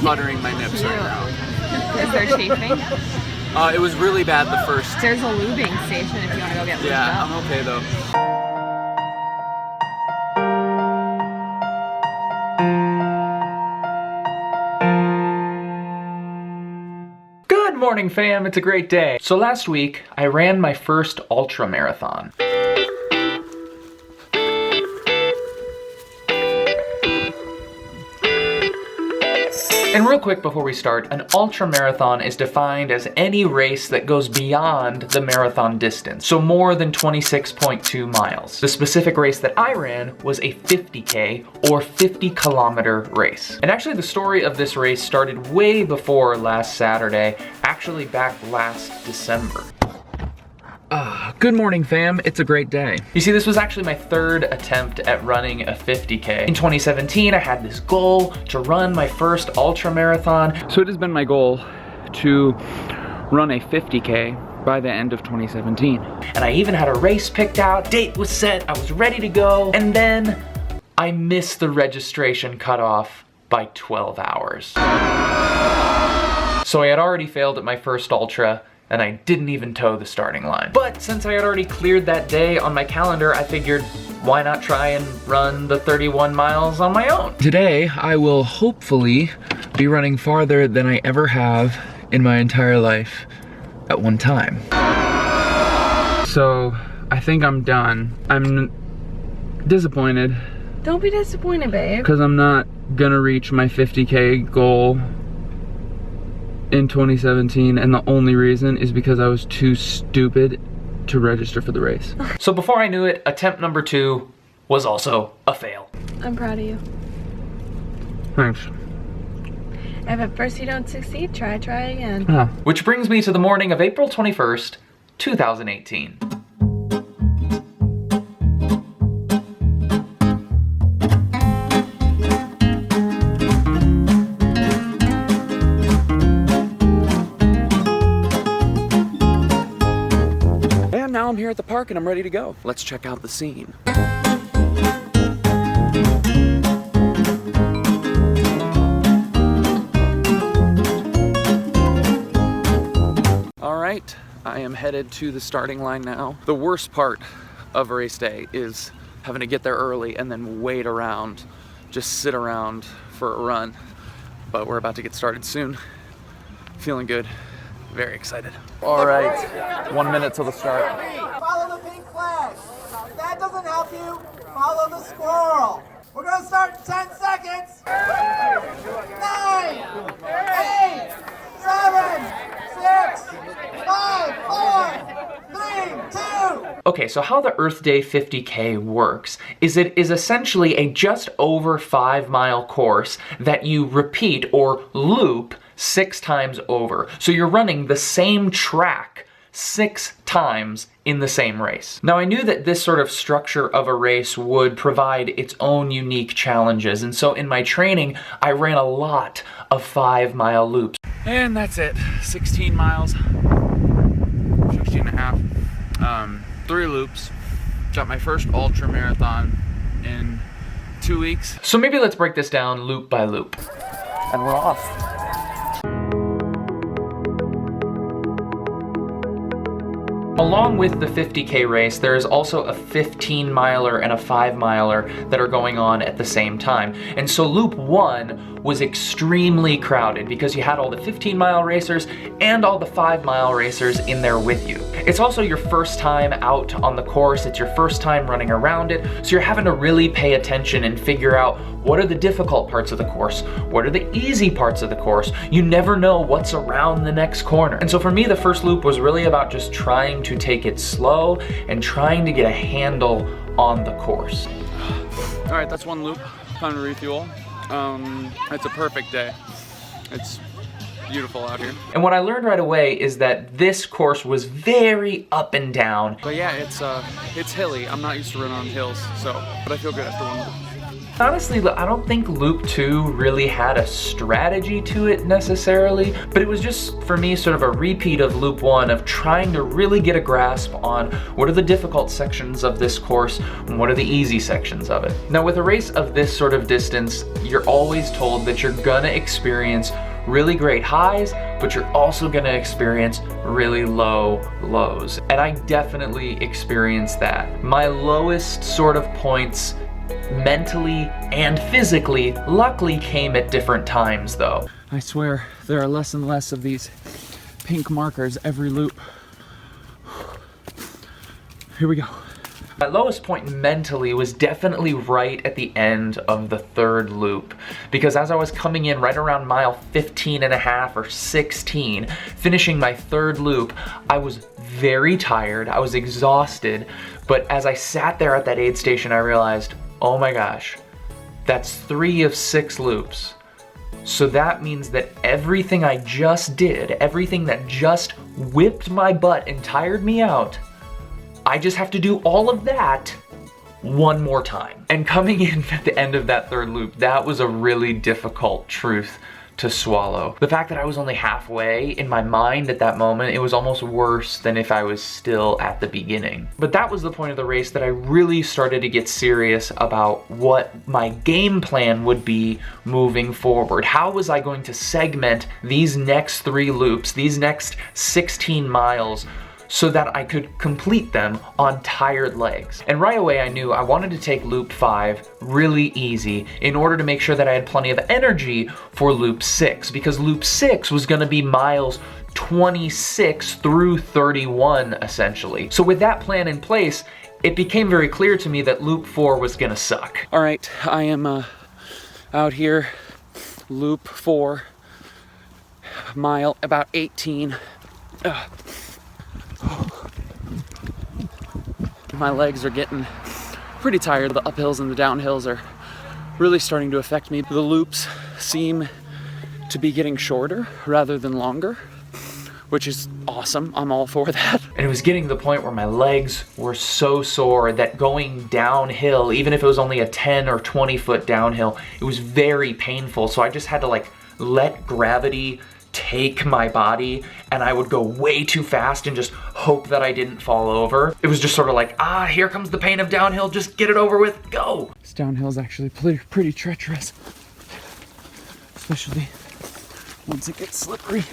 buttering my nips right now. Is there chafing? It was really bad the first. There's a lubing station if you want to go get lubed Yeah, up. I'm okay though. Good morning, fam. It's a great day. So last week, I ran my first ultra marathon. And real quick before we start, an ultra marathon is defined as any race that goes beyond the marathon distance, so more than 26.2 miles. The specific race that I ran was a 50K or 50-kilometer race. And actually the story of this race started way before last Saturday, actually back last December. Good morning, fam. It's a great day. You see, this was actually my third attempt at running a 50K. In 2017, I had this goal to run my first ultra marathon. So it has been my goal to run a 50K by the end of 2017. And I even had a race picked out, date was set, I was ready to go, and then I missed the registration cutoff by 12 hours. So I had already failed at my first ultra, and I didn't even toe the starting line. But since I had already cleared that day on my calendar, I figured, why not try and run the 31 miles on my own? Today, I will hopefully be running farther than I ever have in my entire life at one time. So, I think I'm done. I'm disappointed. Don't be disappointed, babe. Because I'm not gonna reach my 50K goal in 2017, and the only reason is because I was too stupid to register for the race. So before I knew it, attempt number 2 was also a fail. I'm proud of you. Thanks. If at first you don't succeed, try again. Which brings me to the morning of April 21st, 2018. Now I'm here at the park and I'm ready to go. Let's check out the scene. All right, I am headed to the starting line now. The worst part of a race day is having to get there early and then wait around, just sit around for a run. But we're about to get started soon. Feeling good. Very excited. All right, 1 minute till the start. Follow the pink flag. If that doesn't help you, follow the squirrel. We're gonna start in 10 seconds. 9, 8, 7, 6, 5, 4, 3, 2. Okay, so how the Earth Day 50K works is it is essentially a just over 5-mile course that you repeat or loop 6 times over. So you're running the same track 6 times in the same race. Now I knew that this sort of structure of a race would provide its own unique challenges, and so in my training I ran a lot of 5-mile loops. And that's it, 16 miles, 16 and a half, 3 loops. Got my first ultra marathon in 2 weeks. So maybe let's break this down loop by loop. And we're off. Along with the 50K race, there is also a 15-miler and a 5-miler that are going on at the same time. And so Loop 1 was extremely crowded because you had all the 15-mile racers and all the 5-mile racers in there with you. It's also your first time out on the course, it's your first time running around it, so you're having to really pay attention and figure out what are the difficult parts of the course, what are the easy parts of the course. You never know what's around the next corner. And so for me, the first loop was really about just trying to take it slow and trying to get a handle on the course. All right, that's 1 loop. Time to refuel. It's a perfect day. It's beautiful out here. And what I learned right away is that this course was very up and down. But yeah, it's hilly. I'm not used to running on hills, but I feel good after 1 loop. Honestly, I don't think Loop 2 really had a strategy to it necessarily, but it was just, for me, sort of a repeat of Loop 1 of trying to really get a grasp on what are the difficult sections of this course and what are the easy sections of it. Now, with a race of this sort of distance, you're always told that you're gonna experience really great highs, but you're also gonna experience really low lows. And I definitely experienced that. My lowest sort of points mentally and physically luckily came at different times though. I swear there are less and less of these pink markers every loop. Here we go. My lowest point mentally was definitely right at the end of the third loop, because as I was coming in right around mile 15 and a half or 16, finishing my third loop, I was very tired, I was exhausted, but as I sat there at that aid station, I realized, oh my gosh, that's 3 of 6 loops. So that means that everything I just did, everything that just whipped my butt and tired me out, I just have to do all of that one more time. And coming in at the end of that third loop, that was a really difficult truth to swallow. The fact that I was only halfway, in my mind at that moment, it was almost worse than if I was still at the beginning. But that was the point of the race that I really started to get serious about what my game plan would be moving forward. How was I going to segment these next 3 loops, these next 16 miles, so that I could complete them on tired legs. And right away I knew I wanted to take loop 5 really easy in order to make sure that I had plenty of energy for loop 6, because loop 6 was gonna be miles 26 through 31 essentially. So with that plan in place, it became very clear to me that loop 4 was gonna suck. All right, I am out here, loop 4, mile about 18. My legs are getting pretty tired. The uphills and the downhills are really starting to affect me. The loops seem to be getting shorter rather than longer, which is awesome. I'm all for that. And it was getting to the point where my legs were so sore that going downhill, even if it was only a 10 or 20 foot downhill, it was very painful. So I just had to like let gravity take my body, and I would go way too fast and just hope that I didn't fall over. It was just sort of like, here comes the pain of downhill, just get it over with, go. This downhill is actually pretty treacherous, especially once it gets slippery.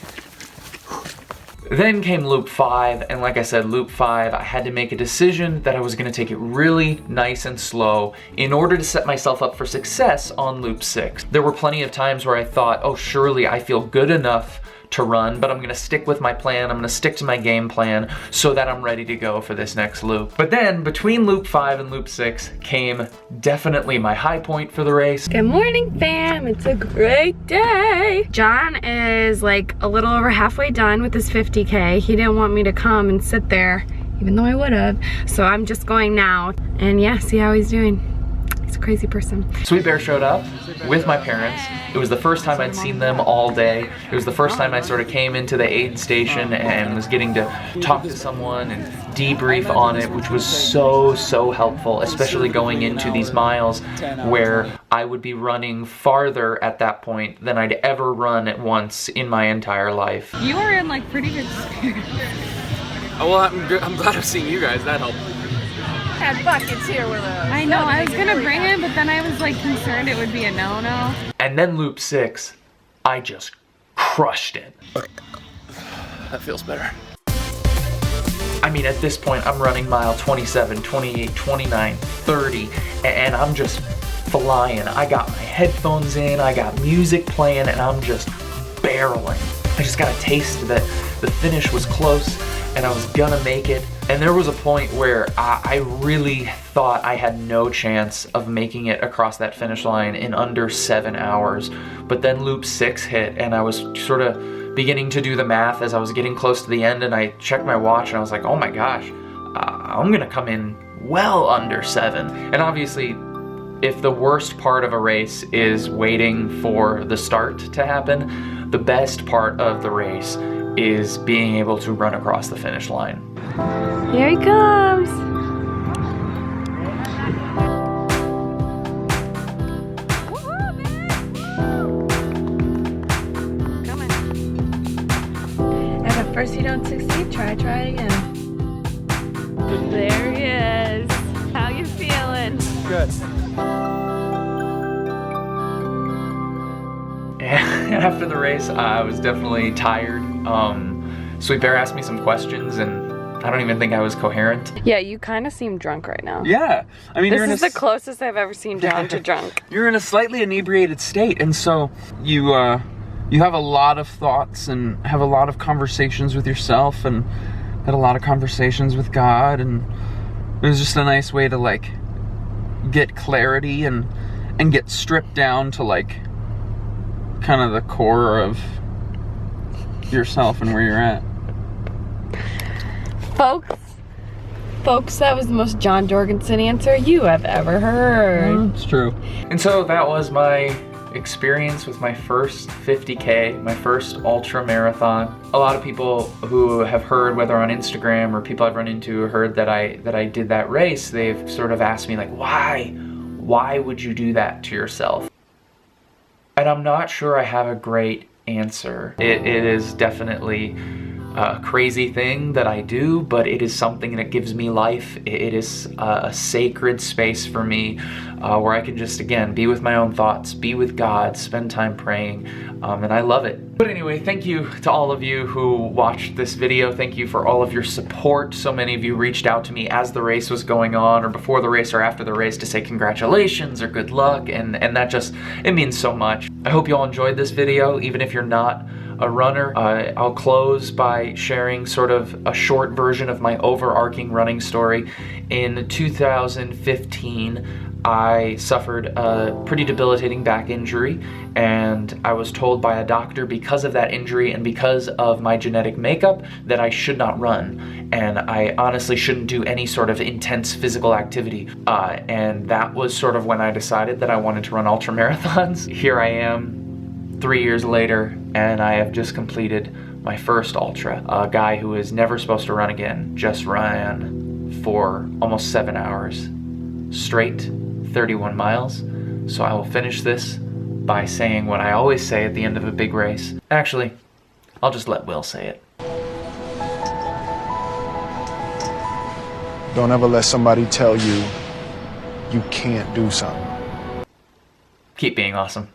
Then came loop 5, and like I said, loop 5, I had to make a decision that I was gonna take it really nice and slow in order to set myself up for success on loop 6. There were plenty of times where I thought, oh, surely I feel good enough to run, but I'm gonna stick with my plan, I'm gonna stick to my game plan so that I'm ready to go for this next loop. But then, between loop 5 and loop 6 came definitely my high point for the race. Good morning, fam. It's a great day. Jon is like a little over halfway done with his 50K. He didn't want me to come and sit there, even though I would have. So I'm just going now and yeah, see how he's doing. He's a crazy person. Sweet Bear showed up with my parents. It was the first time I'd seen them all day. It was the first time I sort of came into the aid station and was getting to talk to someone and debrief on it, which was so helpful, especially going into these miles where I would be running farther at that point than I'd ever run at once in my entire life. You are in like pretty good spirits. Oh, well, I'm glad I've seen you guys. That helped. Had buckets here with us. I know, I was gonna bring it, but then I was like concerned it would be a no-no. And then loop 6, I just crushed it. That feels better. I mean, at this point, I'm running mile 27, 28, 29, 30, and I'm just flying. I got my headphones in, I got music playing, and I'm just barreling. I just got a taste that the finish was close, and I was gonna make it. And there was a point where I really thought I had no chance of making it across that finish line in under 7 hours. But then loop 6 hit, and I was sort of beginning to do the math as I was getting close to the end, and I checked my watch and I was like, oh my gosh, I'm gonna come in well under 7. And obviously, if the worst part of a race is waiting for the start to happen, the best part of the race is being able to run across the finish line. Here he comes. first you don't succeed, try again. There he is. How you feeling? Good. After the race, I was definitely tired. Sweet Bear asked me some questions, and I don't even think I was coherent. Yeah, you kind of seem drunk right now. Yeah, I mean, This is the closest I've ever seen Jon to drunk. You're in a slightly inebriated state, and so you have a lot of thoughts and have a lot of conversations with yourself, and had a lot of conversations with God, and it was just a nice way to like get clarity and get stripped down to like kind of the core of yourself and where you're at. Folks, that was the most Jon Jorgenson answer you have ever heard. It's true. And so that was my experience with my first 50K, my first ultra marathon. A lot of people who have heard, whether on Instagram or people I've run into, heard that I did that race, they've sort of asked me like, why would you do that to yourself? And I'm not sure I have a great answer. It is definitely a crazy thing that I do, but it is something that gives me life. It is a sacred space for me where I can just, again, be with my own thoughts, be with God, spend time praying, and I love it. But anyway, thank you to all of you who watched this video. Thank you for all of your support. So many of you reached out to me as the race was going on, or before the race or after the race, to say congratulations or good luck, and that just, it means so much. I hope you all enjoyed this video, even if you're not a runner. I'll close by sharing sort of a short version of my overarching running story. In 2015, I suffered a pretty debilitating back injury, and I was told by a doctor, because of that injury and because of my genetic makeup, that I should not run, and I honestly shouldn't do any sort of intense physical activity. And that was sort of when I decided that I wanted to run ultra marathons. Here I am 3 years later, and I have just completed my first ultra. A guy who is never supposed to run again just ran for almost 7 hours straight, 31 miles. So I will finish this by saying what I always say at the end of a big race. Actually, I'll just let Will say it. Don't ever let somebody tell you you can't do something. Keep being awesome.